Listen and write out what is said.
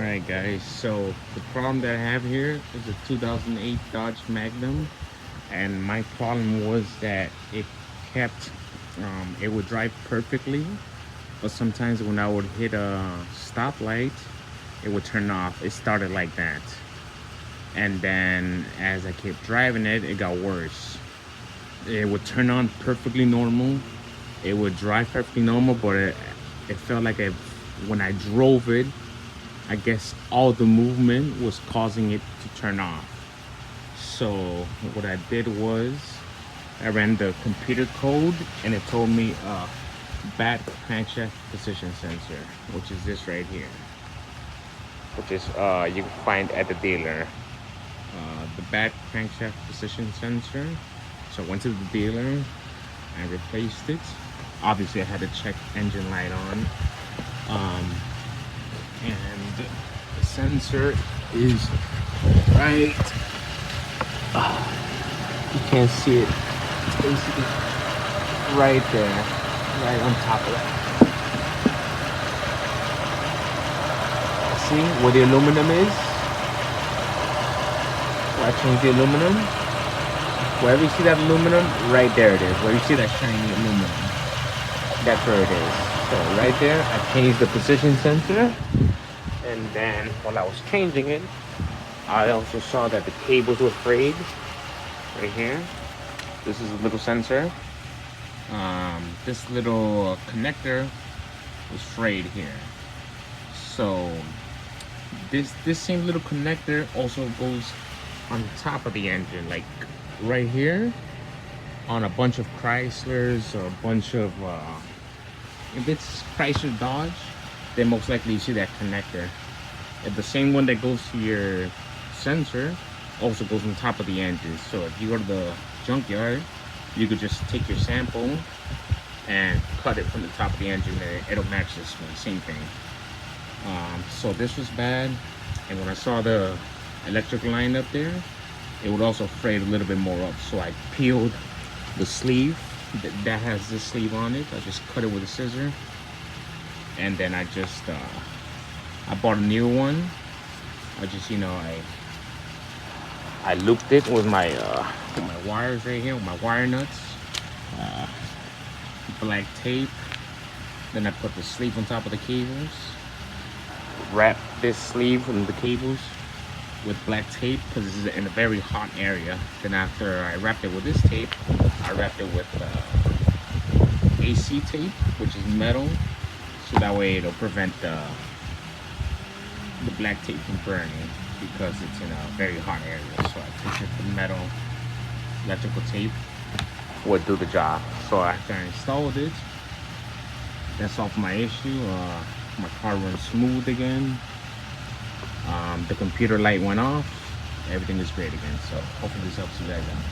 Alright guys, so the problem that I have here is a 2008 Dodge Magnum, and my problem was that it would drive perfectly, but sometimes when I would hit a stoplight, it would turn off. It started like that, and then as I kept driving it, it got worse. It would turn on perfectly normal, it would drive perfectly normal, but it felt like when I drove it, I guess all the movement was causing it to turn off. So what I did was I ran the computer code, and it told me bad crankshaft position sensor, which is this right here, which is you can find at the dealer. The bad crankshaft position sensor. So I went to the dealer, I replaced it. Obviously I had to check engine light on. And the sensor is right, you can't see it, it's basically right there, right on top of that. See where the aluminum is? Where I changed the aluminum? Wherever you see that aluminum, right there it is. Where you see that shiny aluminum, that's where it is. So right there, I changed the position sensor. And then while I was changing it, I also saw that the cables were frayed. Right here, this is a little sensor. This little connector was frayed here. So this same little connector also goes on top of the engine, like right here, on a bunch of Chryslers or a bunch of if it's Chrysler Dodge, then most likely you see that connector. And the same one that goes to your sensor also goes on top of the engine. So if you go to the junkyard, you could just take your sample and cut it from the top of the engine, and it'll match this one, same thing. So this was bad, and when I saw the electrical line up there, it would also fray a little bit more up. So I peeled the sleeve that has this sleeve on it. I just cut it with a scissor, and then I bought a new one. I just, I looped it with my wires right here, with my wire nuts, black tape. Then I put the sleeve on top of the cables, wrap this sleeve and the cables with black tape because this is in a very hot area. Then after I wrapped it with this tape, I wrapped it with AC tape, which is metal, so that way it'll prevent the black tape from burning because it's in a very hot area. So I figured the metal electrical tape would do the job. So after I installed it, that solved my issue. My car runs smooth again. The computer light went off. Everything is great again. So hopefully this helps you guys out.